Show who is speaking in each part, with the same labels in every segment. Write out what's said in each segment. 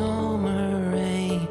Speaker 1: summer rain.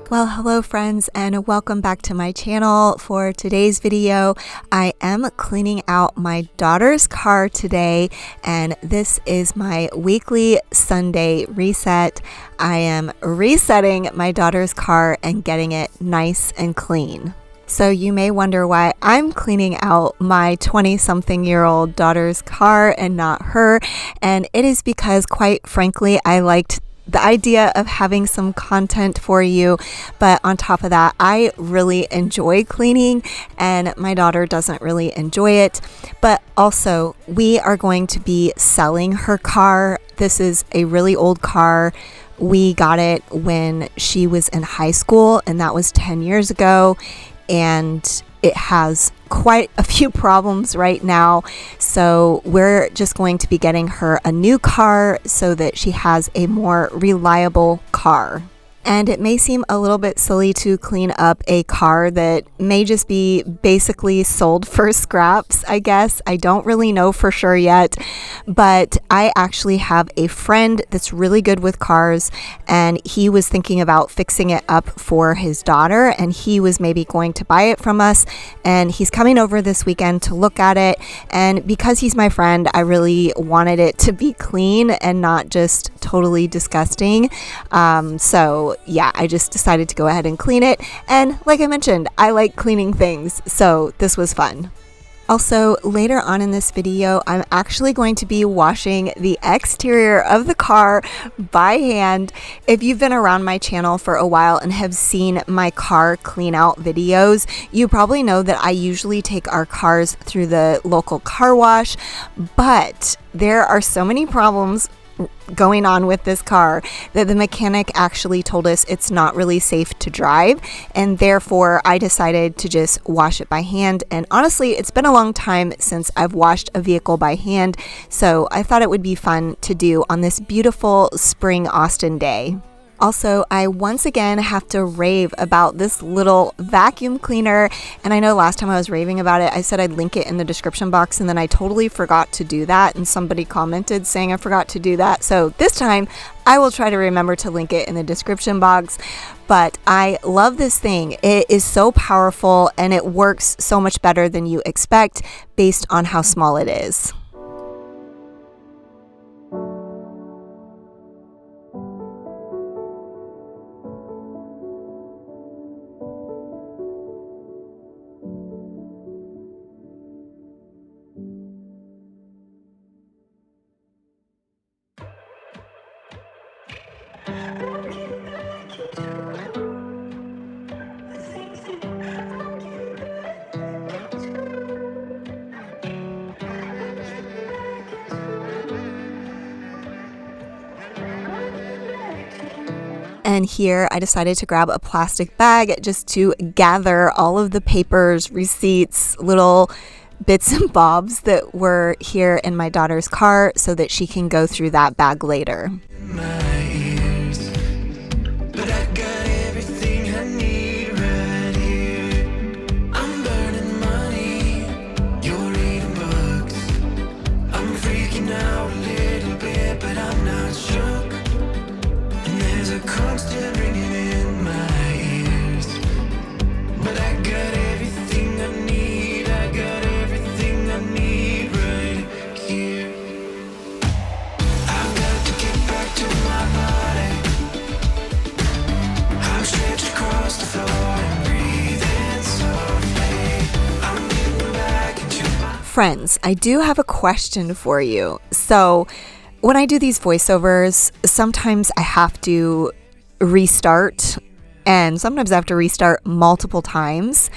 Speaker 2: Well, hello friends, and welcome back to my channel. For today's video, I am cleaning out my daughter's car today, and this is my weekly Sunday reset. I am resetting my daughter's car and getting it nice and clean. So you may wonder why I'm cleaning out my 20-something-year-old daughter's car and not her, and it is because, quite frankly, I liked the idea of having some content for you, but on top of that, I really enjoy cleaning and my daughter doesn't really enjoy it. But also, we are going to be selling her car. This is a really old car. We got it when she was in high school, and that was 10 years ago, and it has quite a few problems right now. So we're just going to be getting her a new car so that she has a more reliable car. And it may seem a little bit silly to clean up a car that may just be basically sold for scraps, I guess. I don't really know for sure yet, but I actually have a friend that's really good with cars, and he was thinking about fixing it up for his daughter, and he was maybe going to buy it from us, and he's coming over this weekend to look at it. And because he's my friend, I really wanted it to be clean and not just totally disgusting. So yeah, I just decided to go ahead and clean it. And like I mentioned, I like cleaning things, so this was fun. Also, later on in this video, I'm actually going to be washing the exterior of the car by hand. If you've been around my channel for a while and have seen my car clean out videos, you probably know that I usually take our cars through the local car wash, but there are so many problems going on with this car that the mechanic actually told us it's not really safe to drive, and therefore I decided to just wash it by hand. And honestly, it's been a long time since I've washed a vehicle by hand, so I thought it would be fun to do on this beautiful spring Austin day. Also, I once again have to rave about this little vacuum cleaner, and I know last time I was raving about it, I said I'd link it in the description box, and then I totally forgot to do that, and somebody commented saying I forgot to do that. So this time, I will try to remember to link it in the description box. But I love this thing. It is so powerful, and it works so much better than you expect based on how small it is. And here I decided to grab a plastic bag just to gather all of the papers, receipts, little bits and bobs that were here in my daughter's car so that she can go through that bag later. Friends, I do have a question for you. So when I do these voiceovers, sometimes I have to restart, and sometimes I have to restart multiple times.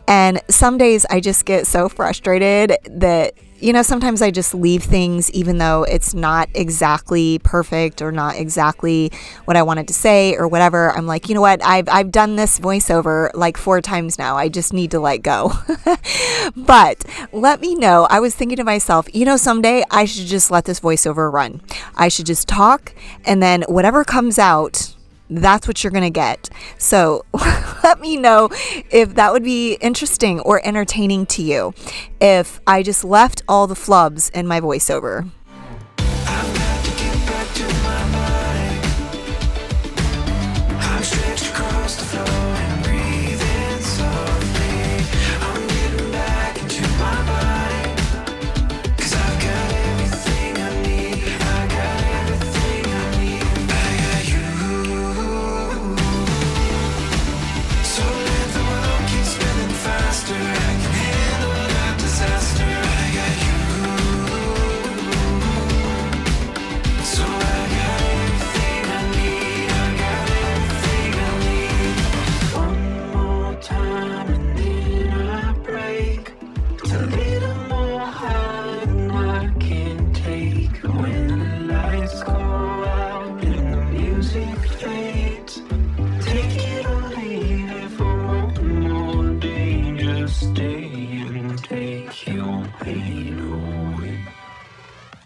Speaker 2: And some days I just get so frustrated that, sometimes I just leave things even though it's not exactly perfect or not exactly what I wanted to say or whatever. I'm like, you know what? I've done this voiceover like 4 times now. I just need to let go. But let me know. I was thinking to myself, someday I should just let this voiceover run. I should just talk, and then whatever comes out, that's what you're going to get. So let me know if that would be interesting or entertaining to you if I just left all the flubs in my voiceover.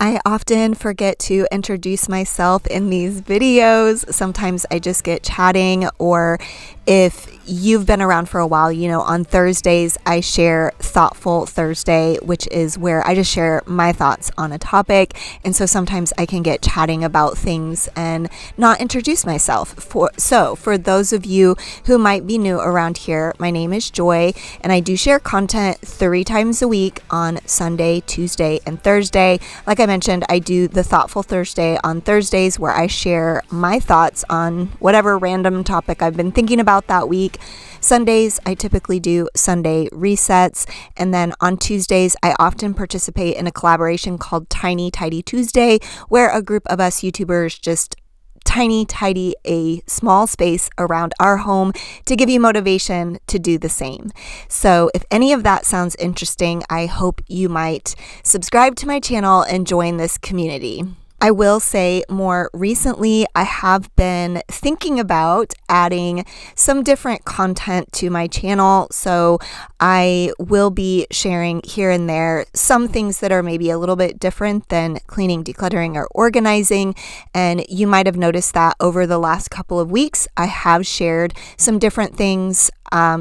Speaker 2: I often forget to introduce myself in these videos. Sometimes I just get chatting, or if you've been around for a while, you know, on Thursdays, I share Thoughtful Thursday, which is where I just share my thoughts on a topic. And so sometimes I can get chatting about things and not introduce myself. So for those of you who might be new around here, my name is Joy, and I do share content 3 times a week on Sunday, Tuesday, and Thursday. Like I mentioned, I do the Thoughtful Thursday on Thursdays, where I share my thoughts on whatever random topic I've been thinking about that week. Sundays, I typically do Sunday resets. And then on Tuesdays, I often participate in a collaboration called Tiny Tidy Tuesday, where a group of us YouTubers just tidy a small space around our home to give you motivation to do the same. So if any of that sounds interesting, I hope you might subscribe to my channel and join this community. I will say more recently, I have been thinking about adding some different content to my channel. So I will be sharing here and there some things that are maybe a little bit different than cleaning, decluttering, or organizing. And you might have noticed that over the last couple of weeks, I have shared some different things.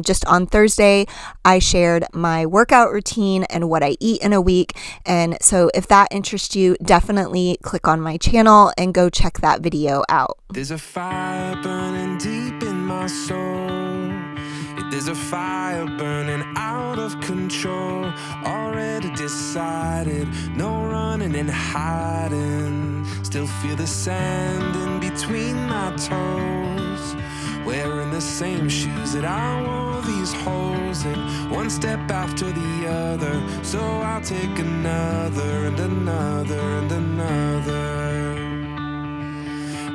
Speaker 2: Just on Thursday, I shared my workout routine and what I eat in a week. And so if that interests you, definitely click on my channel and go check that video out.
Speaker 1: There's a fire burning deep in my soul. There's a fire burning out of control. Already decided, no running and hiding. Still feel the sand in between my toes. Wearing the same shoes that I wore these holes in, one step after the other. So I'll take another and another and another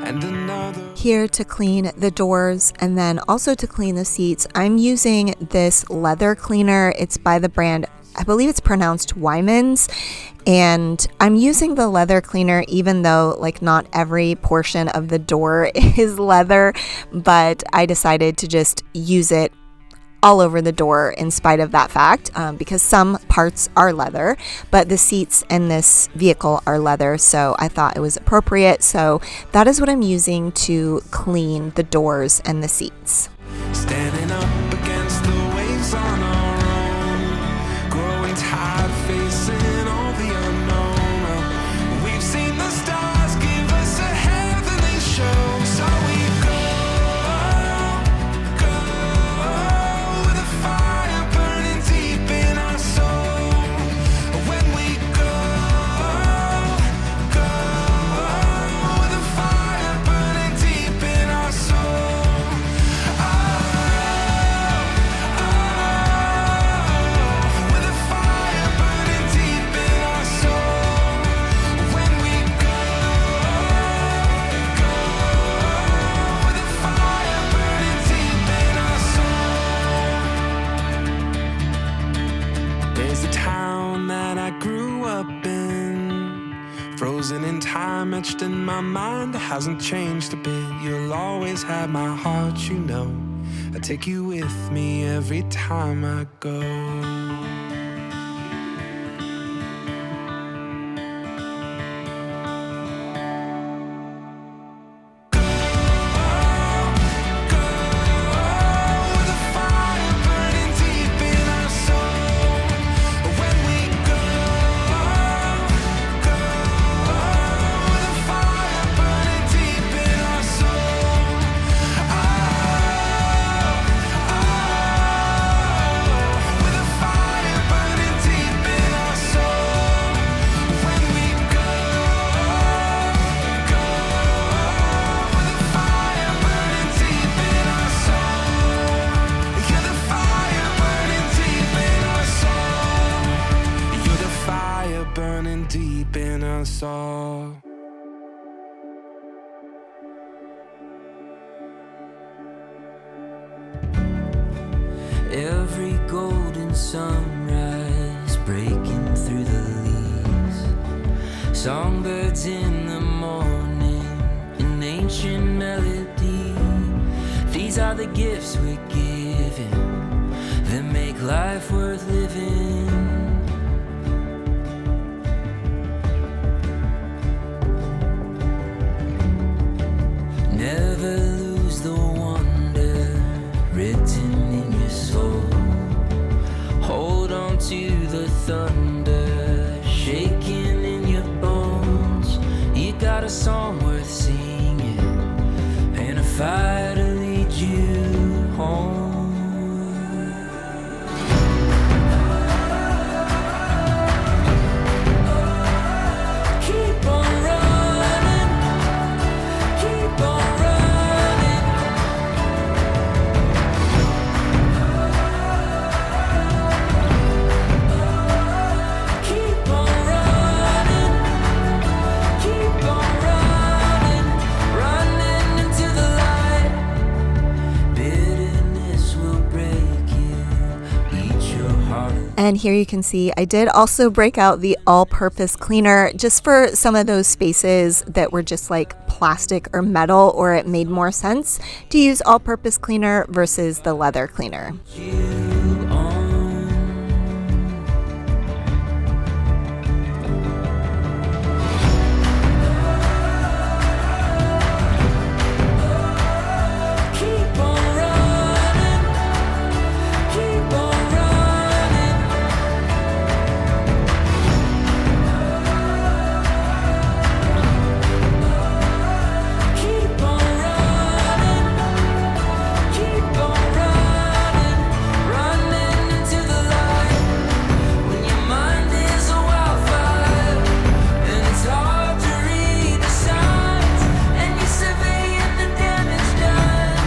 Speaker 1: and another.
Speaker 2: Here to clean the doors and then also to clean the seats, I'm using this leather cleaner. It's by the brand, I believe it's pronounced Wyman's, and I'm using the leather cleaner even though like not every portion of the door is leather, but I decided to just use it all over the door in spite of that fact, because some parts are leather, but the seats in this vehicle are leather, so I thought it was appropriate. So that is what I'm using to clean the doors and the seats.
Speaker 1: Standing up against the waves on our own, growing tired, facing all the unknown. We've seen the stars give us a heavenly show, so we go with a fire burning deep in our soul. When we go with a fire burning deep in our soul. With a fire burning deep in our soul. When we go with a fire burning deep in our soul. There's a town that I grew up in, frozen in time, etched in my mind. It hasn't changed a bit. You'll always have my heart, you know. I take you with me every time I go. With a fire burning deep in our soul. When we go with a fire burning deep in our soul. With a fire burning deep in our soul. When we go with a fire burning deep in our soul. You're the fire burning deep in our soul. You're the fire burning deep in our soul.
Speaker 3: Every golden sunrise breaking through the leaves, songbirds in the morning, an ancient melody. These are the gifts we're given that make life worth living. thunder shaking in your bones. You got a song worth singing and a fire to lead you home. Keep on running, keep on running. Keep on running, keep on running, running into the light. Bitterness will break you, eat your heart.
Speaker 2: And here you can see I did also break out the all-purpose cleaner just for some of those spaces that were just like plastic or metal, or it made more sense to use all-purpose cleaner versus the leather cleaner.
Speaker 3: You on. Keep on running, keep on running. Keep on running, keep on running, running into the light. When your mind is a wildfire and it's hard to read the signs, and you're surveying the damage done,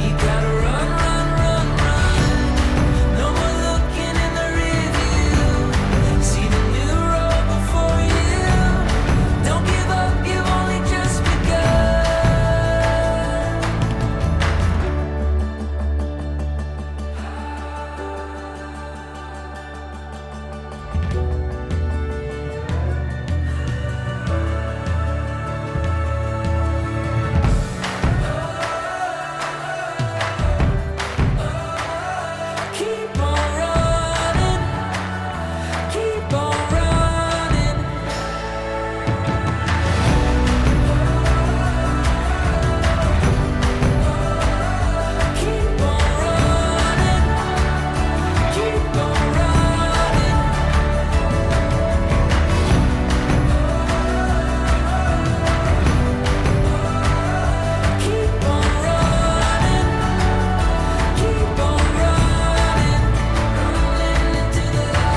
Speaker 3: you gotta run, run, run, run. No more looking in the rear view. See the new road before you. Don't give up, you've only just begun. Keep on running, keep on running. Keep on running, keep on running. Keep on running, keep on running, running into the light.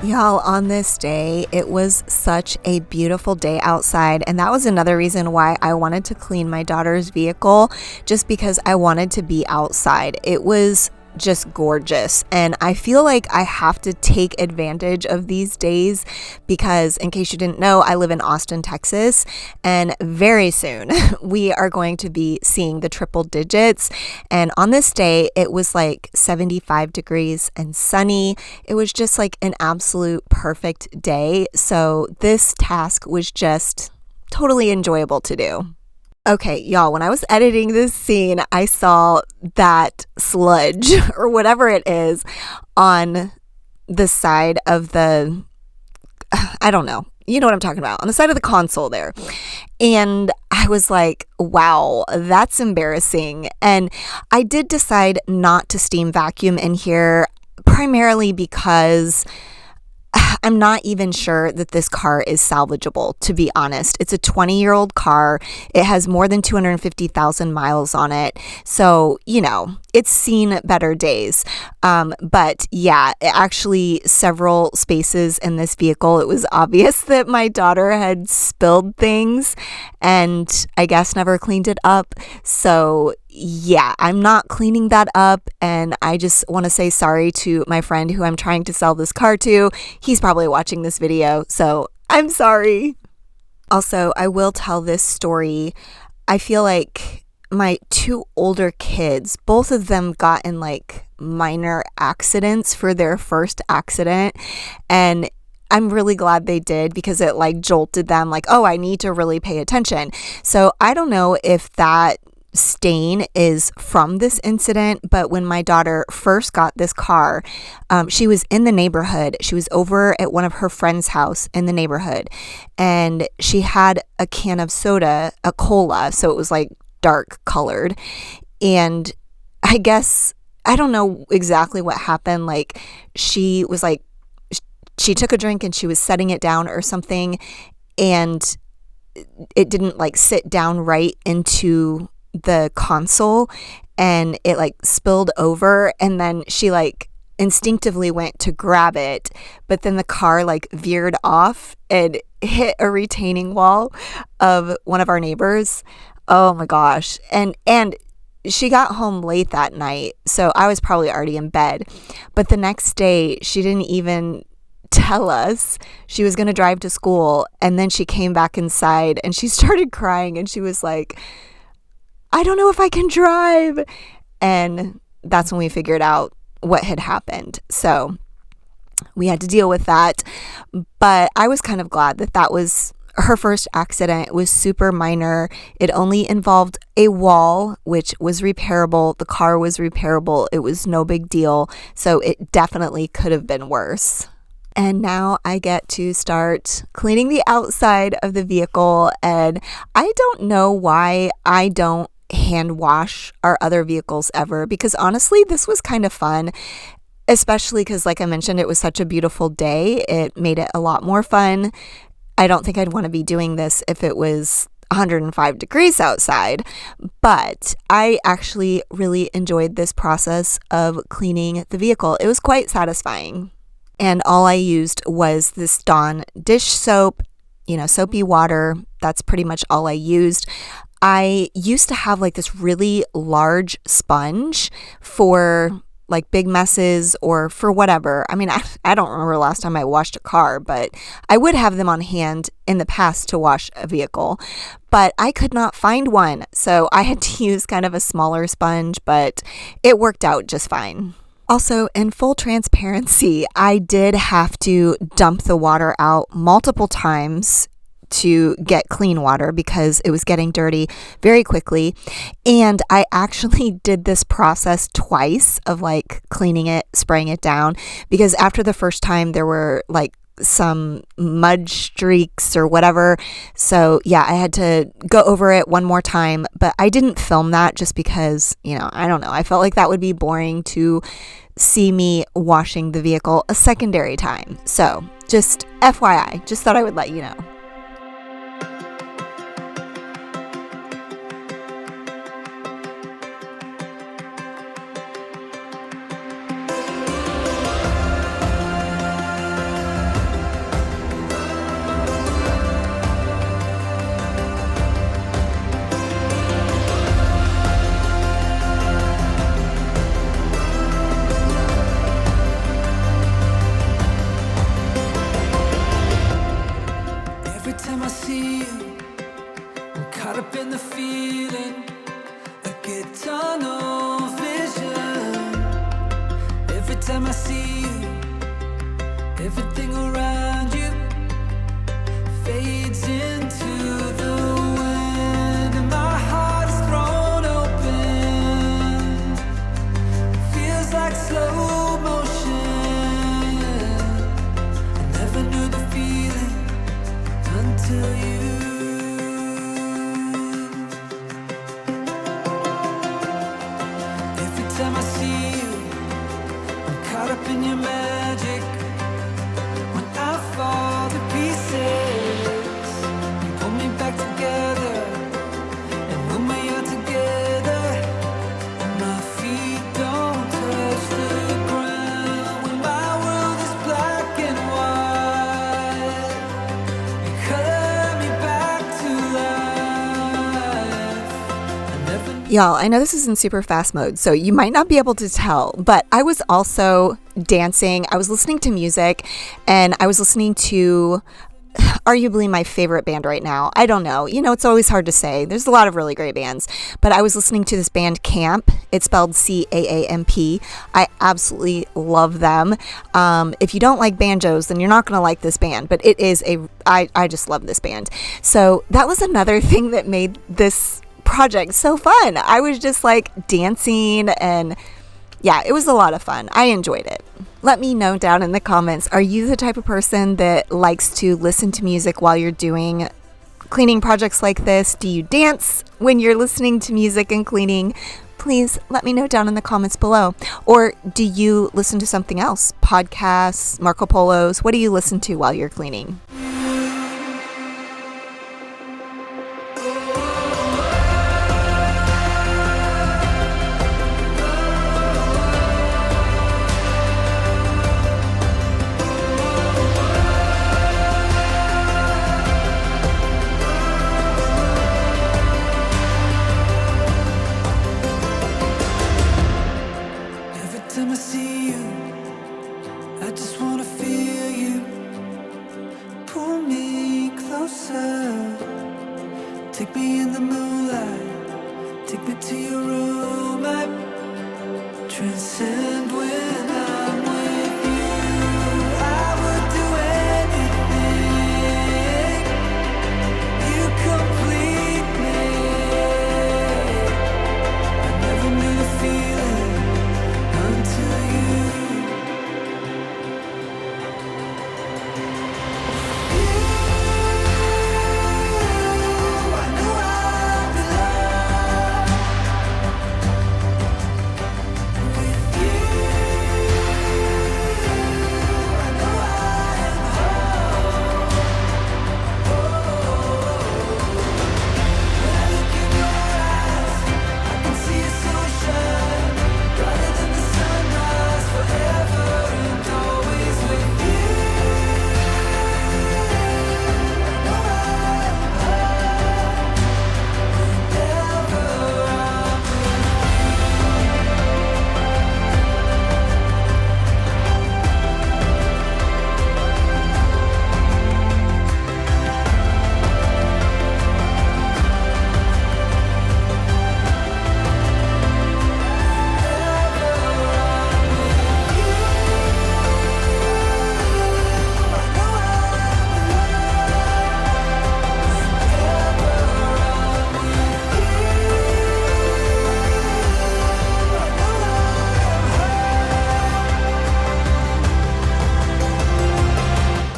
Speaker 2: Y'all, on this day, it was such a beautiful day outside, and that was another reason why I wanted to clean my daughter's vehicle, just because I wanted to be outside. It was just gorgeous, and I feel like I have to take advantage of these days because, in case you didn't know, I live in Austin, Texas, and very soon we are going to be seeing the triple digits. And on this day, it was like 75 degrees and sunny. It was just like an absolute perfect day. So this task was just totally enjoyable to do. Okay, y'all, when I was editing this scene, I saw that sludge or whatever it is on the side of the, I don't know, you know what I'm talking about, on the side of the console there. And I was like, wow, that's embarrassing. And I did decide not to steam vacuum in here, primarily because I'm not even sure that this car is salvageable, to be honest. It's a 20-year-old car. It has more than 250,000 miles on it. So, you know, it's seen better days. But yeah, actually several spaces in this vehicle, it was obvious that my daughter had spilled things and I guess never cleaned it up. So yeah, I'm not cleaning that up, and I just want to say sorry to my friend who I'm trying to sell this car to. He's probably watching this video, so I'm sorry. Also, I will tell this story. I feel like my two older kids, both of them got in like minor accidents for their first accident, and I'm really glad they did because it like jolted them like, oh, I need to really pay attention. So I don't know if that stain is from this incident, but when my daughter first got this car, she was in the neighborhood. She was over at one of her friend's house in the neighborhood, and she had a can of soda, a cola, so it was like dark colored. And I guess, I don't know exactly what happened. Like, she was like, she took a drink and she was setting it down or something, and it didn't like sit down right into the console, and it like spilled over, and then she like instinctively went to grab it, but then the car like veered off and hit a retaining wall of one of our neighbors. Oh my gosh. And she got home late that night, so I was probably already in bed, but the next day she didn't even tell us. She was going to drive to school, and then she came back inside and she started crying, and she was like, I don't know if I can drive. And that's when we figured out what had happened. So we had to deal with that. But I was kind of glad that that was her first accident. It was super minor. It only involved a wall, which was repairable. The car was repairable. It was no big deal. So it definitely could have been worse. And now I get to start cleaning the outside of the vehicle. And I don't know why I don't hand wash our other vehicles ever, because honestly, this was kind of fun, especially because, like I mentioned, it was such a beautiful day. It made it a lot more fun. I don't think I'd want to be doing this if it was 105 degrees outside, but I actually really enjoyed this process of cleaning the vehicle. It was quite satisfying. And all I used was this Dawn dish soap, soapy water. That's pretty much all I used. I used to have like this really large sponge for like big messes or for whatever. I mean, I don't remember the last time I washed a car, but I would have them on hand in the past to wash a vehicle, but I could not find one. So I had to use kind of a smaller sponge, but it worked out just fine. Also, in full transparency, I did have to dump the water out multiple times to get clean water because it was getting dirty very quickly. And I actually did this process twice of like cleaning it, spraying it down, because after the first time there were like some mud streaks or whatever. So yeah, I had to go over it one more time, but I didn't film that just because, I don't know. I felt like that would be boring to see me washing the vehicle a secondary time. So just FYI, just thought I would let you know.
Speaker 3: Every time I see you, I'm caught up in the feeling. I get tunnel vision. Every time I see you, everything around you fades into the wind, and my heart is thrown open. Feels like slow motion. I never knew the feeling until you. Every time I see you, I'm caught up in your magic. When I fall to pieces, you pull me back together, and when we are together, my feet don't touch the ground. When my world is black and white, you color me back to life. I never.
Speaker 2: Y'all, I know this is in super fast mode, so you might not be able to tell, but I was also dancing. I was listening to music, and I was listening to arguably my favorite band right now. I don't know. It's always hard to say. There's a lot of really great bands, but I was listening to this band Camp. It's spelled CAAMP. I absolutely love them. If you don't like banjos, then you're not going to like this band, but it is I just love this band. So that was another thing that made this project so fun. I was just like dancing, and yeah, it was a lot of fun. I enjoyed it. Let me know down in the comments, are you the type of person that likes to listen to music while you're doing cleaning projects like this? Do you dance when you're listening to music and cleaning? Please let me know down in the comments below. Or do you listen to something else? Podcasts, Marco Polos? What do you listen to while you're cleaning?
Speaker 3: Every time I see you, I just wanna feel you. Pull me closer. Take me in the moonlight. Take me to your room. I transcend when I'm with you. I would do anything. You complete me. I never knew the feeling until you. I know I belong with you. I know I am home. When I look in your eyes, I can see a soul shine brighter than the sunrise, forever and always with you. I know I am home whenever I'm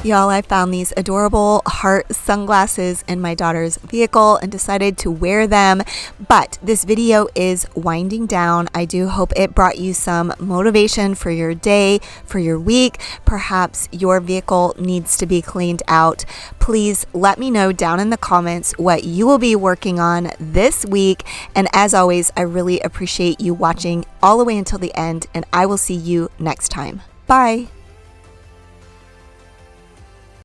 Speaker 2: Y'all, I found these adorable heart sunglasses in my daughter's vehicle and decided to wear them. But this video is winding down. I do hope it brought you some motivation for your day, for your week. Perhaps your vehicle needs to be cleaned out. Please let me know down in the comments what you will be working on this week. And as always, I really appreciate you watching all the way until the end, and I will see you next time. Bye.